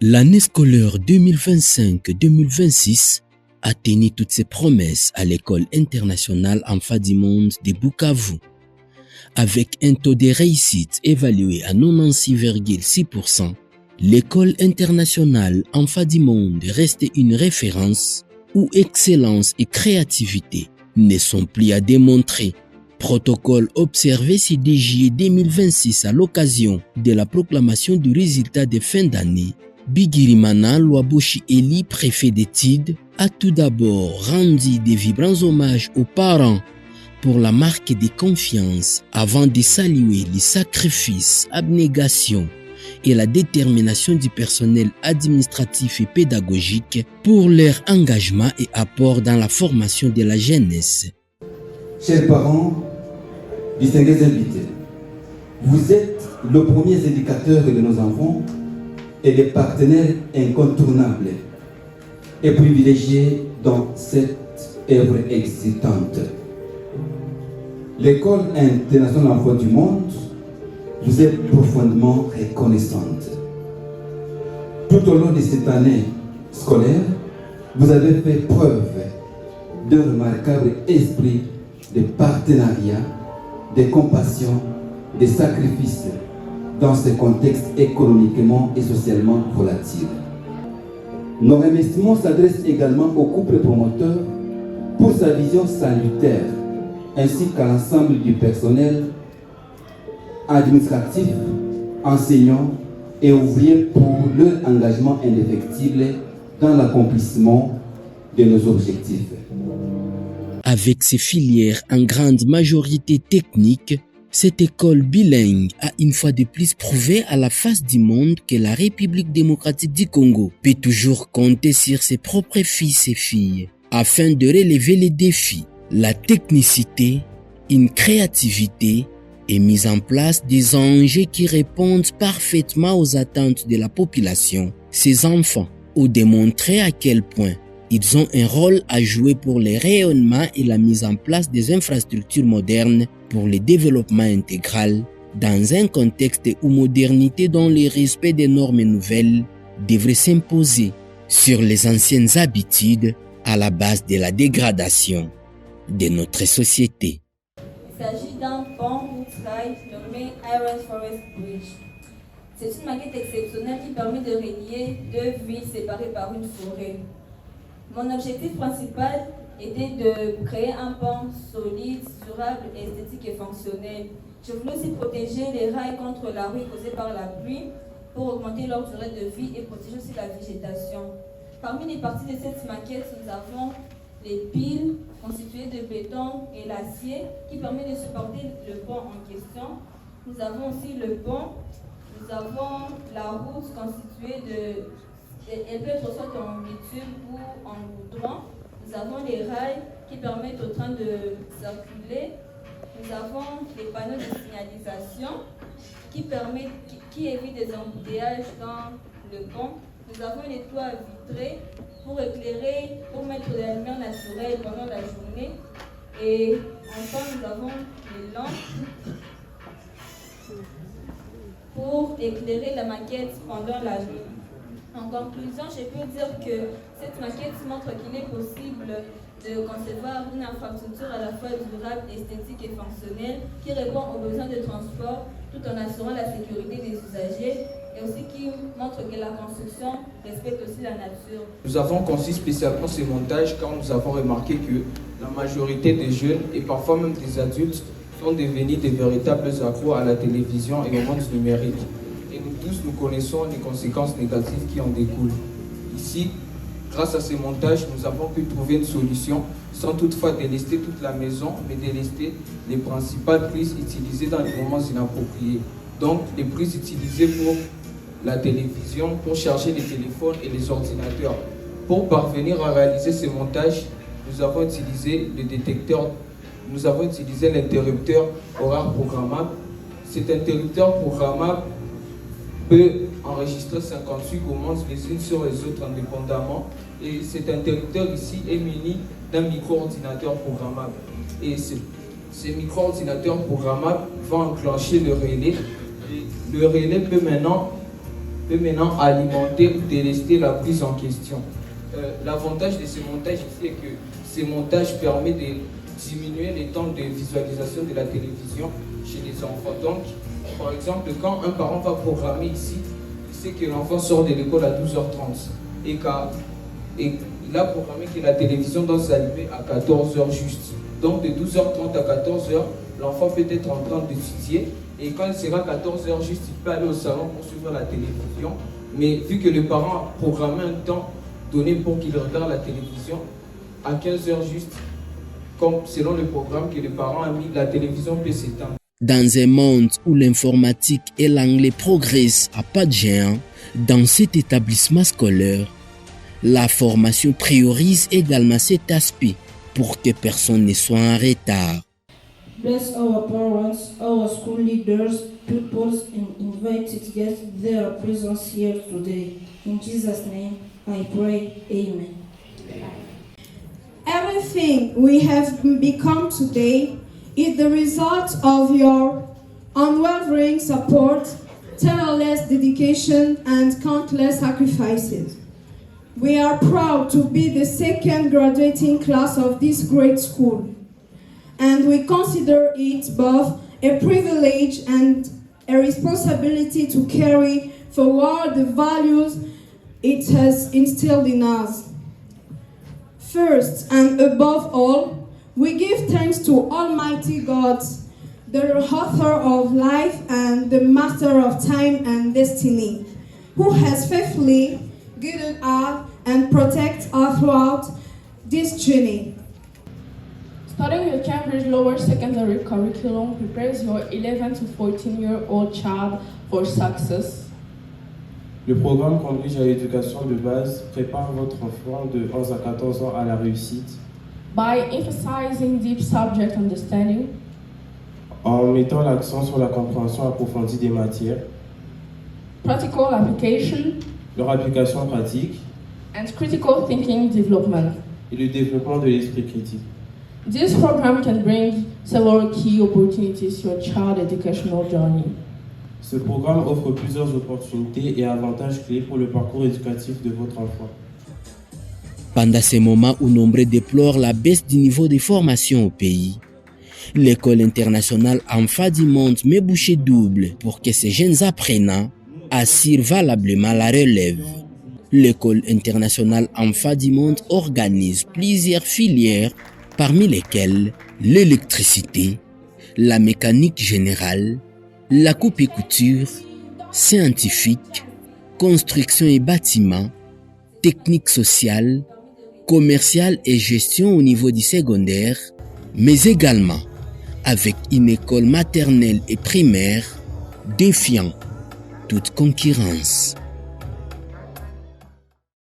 L'année scolaire 2025-2026 a tenu toutes ses promesses à l'école internationale Enfants du Monde de Bukavu. Avec un taux de réussite évalué à 96,6%, l'école internationale Enfants du Monde reste une référence où excellence et créativité ne sont plus à démontrer. Protocole observé ce 10 juillet 2026 à l'occasion de la proclamation du résultat de fin d'année. Bigirimana Lwaboshi Eli, préfet d'études, a tout d'abord rendu de vibrants hommages aux parents pour la marque de confiance avant de saluer les sacrifices, abnégation et la détermination du personnel administratif et pédagogique pour leur engagement et apport dans la formation de la jeunesse. Chers parents, distingués invités, vous êtes le premier éducateur de nos enfants et les partenaires incontournables et privilégiés dans cette œuvre excitante. L'École internationale Enfants du Monde vous est profondément reconnaissante. Tout au long de cette année scolaire, vous avez fait preuve d'un remarquable esprit de partenariat, de compassion, de sacrifice dans ce contexte économiquement et socialement volatile. Nos remerciements s'adressent également au couple promoteur pour sa vision salutaire, ainsi qu'à l'ensemble du personnel administratif, enseignants et ouvriers pour leur engagement indéfectible dans l'accomplissement de nos objectifs. Avec ses filières en grande majorité techniques, cette école bilingue a une fois de plus prouvé à la face du monde que la République démocratique du Congo peut toujours compter sur ses propres fils et filles afin de relever les défis. La technicité, une créativité et mise en place des enjeux qui répondent parfaitement aux attentes de la population. Ces enfants ont démontré à quel point ils ont un rôle à jouer pour le rayonnement et la mise en place des infrastructures modernes pour le développement intégral dans un contexte où modernité dont le respect des normes nouvelles devrait s'imposer sur les anciennes habitudes à la base de la dégradation de notre société. Il s'agit d'un pont route rail nommé Iron Forest Bridge. C'est une maquette exceptionnelle qui permet de relier deux villes séparées par une forêt. Mon objectif principal était de créer un pont solide, durable, esthétique et fonctionnel. Je voulais aussi protéger les rails contre la rouille causée par la pluie pour augmenter leur durée de vie et protéger aussi la végétation. Parmi les parties de cette maquette, nous avons les piles constituées de béton et l'acier qui permet de supporter le pont en question. Nous avons aussi le pont. Nous avons la route constituée de... Elle peut être soit en bitume ou en goudron. Nous avons les rails qui permettent au train de circuler. Nous avons les panneaux de signalisation qui évitent des embouteillages dans le pont. Nous avons les toits vitrés pour éclairer, pour mettre de la lumière naturelle pendant la journée. Et enfin, nous avons les lampes pour éclairer la maquette pendant la nuit. En conclusion, je peux dire que cette maquette montre qu'il est possible de concevoir une infrastructure à la fois durable, esthétique et fonctionnelle qui répond aux besoins de transport tout en assurant la sécurité des usagers et aussi qui montre que la construction respecte aussi la nature. Nous avons conçu spécialement ce montage car nous avons remarqué que la majorité des jeunes et parfois même des adultes sont devenus des véritables accros à la télévision et au monde numérique. Et nous tous, nous connaissons les conséquences négatives qui en découlent. Ici, grâce à ces montages, nous avons pu trouver une solution sans toutefois délester toute la maison, mais délester les principales prises utilisées dans les moments inappropriés. Donc, les prises utilisées pour la télévision, pour charger les téléphones et les ordinateurs. Pour parvenir à réaliser ces montages, nous avons utilisé le détecteur, nous avons utilisé l'interrupteur horaire programmable. Cet interrupteur programmable peut enregistrer 58 commandes les unes sur les autres indépendamment. Et cet interrupteur ici est muni d'un micro-ordinateur programmable. Et ce micro-ordinateur programmable va enclencher le relais. Le relais peut maintenant peut maintenant alimenter ou délester la prise en question. L'avantage de ces montages ici est que ces montages permettent de diminuer les temps de visualisation de la télévision chez les enfants. Donc, par exemple, quand un parent va programmer ici, il sait que l'enfant sort de l'école à 12h30 et il a programmé que la télévision doit s'allumer à 14h juste. Donc, de 12h30 à 14h, l'enfant peut être en train d'étudier et quand il sera 14h juste, il peut aller au salon pour suivre la télévision. Mais vu que le parent a programmé un temps donné pour qu'il regarde la télévision, à 15h juste, comme selon le programme que le parent a mis, la télévision peut s'éteindre. Dans un monde où l'informatique et l'anglais progressent à pas de géant, dans cet établissement scolaire, la formation priorise également cet aspect pour que personne ne soit en retard. Bless our parents, our school leaders, pupils and invited guests, their presence here today. In Jesus' name, I pray. Amen. Everything we have become today is the result of your unwavering support, tireless dedication, and countless sacrifices. We are proud to be the second graduating class of this great school, and we consider it both a privilege and a responsibility to carry forward the values it has instilled in us. First and above all, we give thanks to Almighty God, the author of life and the master of time and destiny, who has faithfully guided us and protected us throughout this journey. Studying the Cambridge Lower Secondary Curriculum prepares your 11 to 14-year-old child for success. Le programme Cambridge à l'éducation de base prépare votre enfant de 11 à 14 ans à la réussite. By emphasizing deep subject understanding, en mettant l'accent sur la compréhension approfondie des matières, practical application, leur application pratique, and critical thinking development, et le développement de l'esprit critique. This program can bring several key opportunities to your child educational journey. Ce programme offre plusieurs opportunités et avantages clés pour le parcours éducatif de votre enfant. Pendant ces moments où nombreux déplorent la baisse du niveau de formation au pays, l'école internationale Enfants du Monde met bouchée double pour que ces jeunes apprenants assurent valablement la relève. L'école internationale Enfants du Monde organise plusieurs filières, parmi lesquelles l'électricité, la mécanique générale, la coupe et couture, scientifique, construction et bâtiment, technique sociale, commerciale et gestion au niveau du secondaire, mais également avec une école maternelle et primaire défiant toute concurrence.